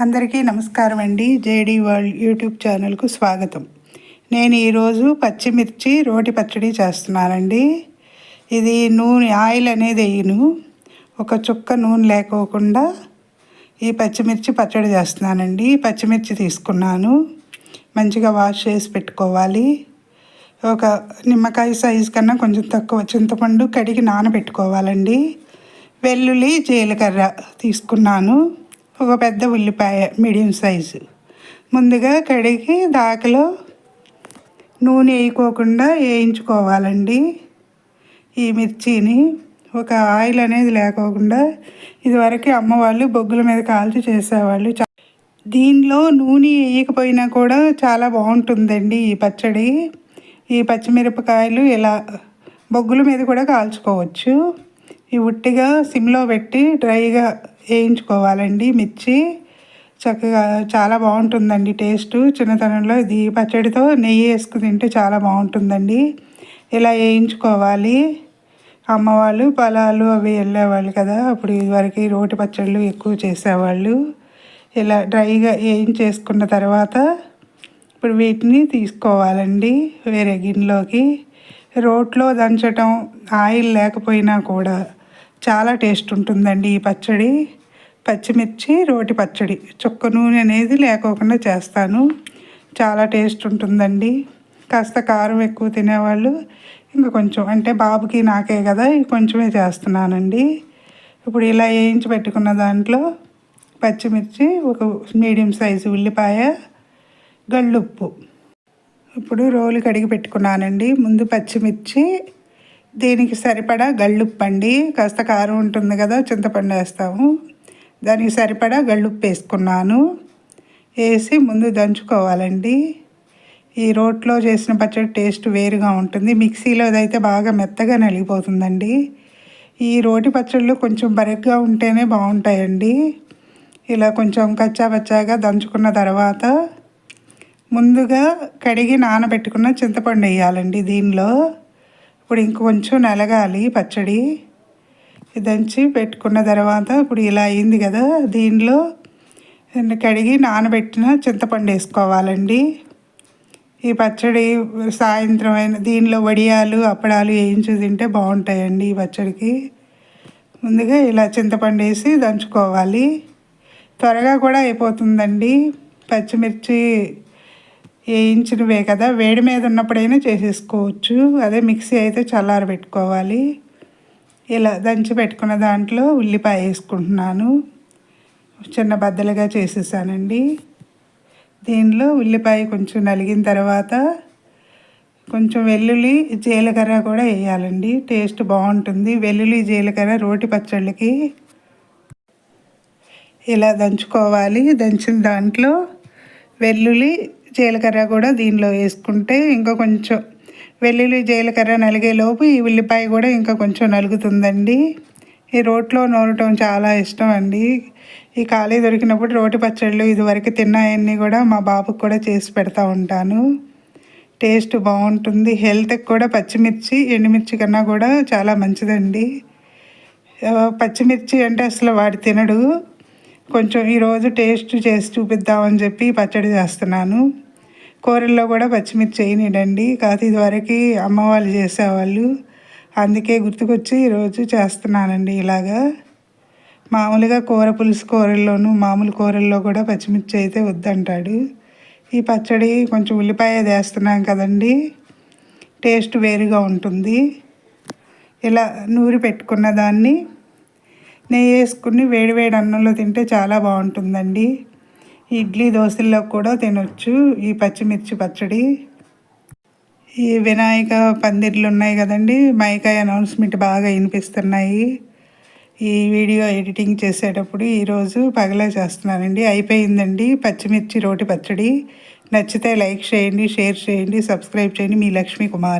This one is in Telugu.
అందరికీ నమస్కారం అండి. జేడీ వరల్డ్ యూట్యూబ్ ఛానల్కు స్వాగతం. నేను ఈరోజు పచ్చిమిర్చి రోటి పచ్చడి చేస్తున్నానండి. ఇది నూనె ఆయిల్ అనేది వేయను, ఒక చుక్క నూనె లేకోకుండా ఈ పచ్చిమిర్చి పచ్చడి చేస్తున్నానండి. పచ్చిమిర్చి తీసుకున్నాను, మంచిగా వాష్ చేసి పెట్టుకోవాలి. ఒక నిమ్మకాయ సైజు కన్నా కొంచెం తక్కువ చింతపండు కడిగి నానబెట్టుకోవాలండి. వెల్లుల్లి జీలకర్ర తీసుకున్నాను, ఒక పెద్ద ఉల్లిపాయ మీడియం సైజు. ముందుగా కడిగి దాకలో నూనె వేయకోకుండా వేయించుకోవాలండి. ఈ మిర్చిని ఒక ఆయిల్ అనేది లేకోకుండా, ఇదివరకు అమ్మవాళ్ళు బొగ్గుల మీద కాల్చి చేసేవాళ్ళు. దీనిలో నూనె వేయకపోయినా కూడా చాలా బాగుంటుందండి ఈ పచ్చడి. ఈ పచ్చిమిరపకాయలు ఇలా బొగ్గుల మీద కూడా కాల్చుకోవచ్చు. ఈ ఉట్టిగా సిమ్లో పెట్టి డ్రైగా వేయించుకోవాలండి. మిర్చి చక్కగా చాలా బాగుంటుందండి టేస్ట్. చిన్నతనంలో ఇది పచ్చడితో నెయ్యి వేసుకుని తింటే చాలా బాగుంటుందండి. ఇలా వేయించుకోవాలి. అమ్మవాళ్ళు పొలాలు అవి వెళ్ళేవాళ్ళు కదా, అప్పుడు ఇదివరకు రోటి పచ్చళ్ళు ఎక్కువ చేసేవాళ్ళు. ఇలా డ్రైగా వేయించేసుకున్న తర్వాత ఇప్పుడు వీటిని తీసుకోవాలండి వేరే గిన్నెలోకి. రోట్లో దంచటం ఆయిల్ లేకపోయినా కూడా చాలా టేస్ట్ ఉంటుందండి ఈ పచ్చడి. పచ్చిమిర్చి రోటి పచ్చడి చుక్క నూనె అనేది లేకోకుండా చేస్తాను, చాలా టేస్ట్ ఉంటుందండి. కాస్త కారం ఎక్కువ తినేవాళ్ళు ఇంకా కొంచెం, అంటే బాబుకి నాకే కదా కొంచెమే చేస్తున్నానండి. ఇప్పుడు ఇలా వేయించి పెట్టుకున్న దాంట్లో పచ్చిమిర్చి, ఒక మీడియం సైజు ఉల్లిపాయ, గళ్ళుప్పు. ఇప్పుడు రోలు కడిగి పెట్టుకున్నానండి. ముందు పచ్చిమిర్చి, దీనికి సరిపడా గళ్ళుప్పు అండి. కాస్త కారం ఉంటుంది కదా, చింతపండు వేస్తాము, దానికి సరిపడా గళ్ళుప్పు వేసుకున్నాను. వేసి ముందు దంచుకోవాలండి. ఈ రోట్లో చేసిన పచ్చడి టేస్ట్ వేరుగా ఉంటుంది. మిక్సీలో అయితే బాగా మెత్తగా నలిగిపోతుందండి. ఈ రోటి పచ్చళ్ళు కొంచెం బరగ్గా ఉంటేనే బాగుంటాయండి. ఇలా కొంచెం కచ్చా పచ్చాగా దంచుకున్న తర్వాత ముందుగా కడిగి నానబెట్టుకున్న చింతపండు వేయాలండి దీనిలో. ఇప్పుడు ఇంకొంచెం నలగాలి పచ్చడి. దంచి పెట్టుకున్న తర్వాత ఇప్పుడు ఇలా అయింది కదా, దీనిలో కడిగి నానబెట్టిన చింతపండు వేసుకోవాలండి. ఈ పచ్చడి సాయంత్రం అయిన దీనిలో వడియాలు అప్పడాలు వేయించి తింటే బాగుంటాయండి ఈ పచ్చడికి. ముందుగా ఇలా చింతపండు వేసి దంచుకోవాలి. త్వరగా కూడా అయిపోతుందండి. పచ్చిమిర్చి వేయించినవే కదా, వేడి మీద ఉన్నప్పుడైనా చేసేసుకోవచ్చు. అదే మిక్సీ అయితే చల్లారబెట్టుకోవాలి. ఇలా దంచి పెట్టుకున్న దాంట్లో ఉల్లిపాయ వేసుకుంటున్నాను, చిన్న బద్దలుగా చేసేసానండి. దీనిలో ఉల్లిపాయ కొంచెం నలిగిన తర్వాత కొంచెం వెల్లుల్లి జీలకర్ర కూడా వేయాలండి, టేస్ట్ బాగుంటుంది. వెల్లుల్లి జీలకర్ర రోటి పచ్చళ్ళకి ఇలా దంచుకోవాలి. దంచిన దాంట్లో వెల్లుల్లి జీలకర్ర కూడా దీనిలో వేసుకుంటే ఇంకా కొంచెం వెల్లుల్లి జీలకర్ర నలిగేలోపు ఈ ఉల్లిపాయ కూడా ఇంకా కొంచెం నలుగుతుందండి. ఈ రోట్లో నూరటం చాలా ఇష్టం అండి. ఈ ఖాళీ దొరికినప్పుడు రోటి పచ్చళ్ళు ఇదివరకు తిన్నాయన్నీ కూడా మా బాబుకి కూడా చేసి పెడతా ఉంటాను. టేస్ట్ బాగుంటుంది. హెల్త్కి కూడా పచ్చిమిర్చి ఎండుమిర్చి కన్నా కూడా చాలా మంచిదండి. పచ్చిమిర్చి అంటే అసలు వాడు తినడు. కొంచెం ఈరోజు టేస్ట్ చేసి చూపిద్దామని చెప్పి పచ్చడి చేస్తున్నాను. కూరల్లో కూడా పచ్చిమిర్చి వేయనిడండి, కాకపోతే ఇదివరకు అమ్మ వాళ్ళు చేసేవాళ్ళు, అందుకే గుర్తుకొచ్చి ఈరోజు చేస్తున్నానండి ఇలాగా. మామూలుగా కూర పులుసు కూరల్లోనూ మామూలు కూరల్లో కూడా పచ్చిమిర్చి అయితే వద్దంటాడు. ఈ పచ్చడి కొంచెం ఉల్లిపాయ వేస్తున్నాం కదండి, టేస్ట్ వేరుగా ఉంటుంది. ఇలా నూరి పెట్టుకున్న దాన్ని నెయ్యి వేసుకుని వేడివేడి అన్నంలో తింటే చాలా బాగుంటుందండి. ఇడ్లీ దోశల్లో కూడా తినొచ్చు ఈ పచ్చిమిర్చి పచ్చడి. ఈ వినాయక పందిర్లు ఉన్నాయి కదండి, మైకాయ అనౌన్స్మెంట్ బాగా వినిపిస్తున్నాయి. ఈ వీడియో ఎడిటింగ్ చేసేటప్పుడు ఈరోజు పగలే చేస్తున్నానండి. అయిపోయిందండి పచ్చిమిర్చి రోటి పచ్చడి. నచ్చితే లైక్ చేయండి, షేర్ చేయండి, సబ్స్క్రైబ్ చేయండి. మీ లక్ష్మీ కుమార్.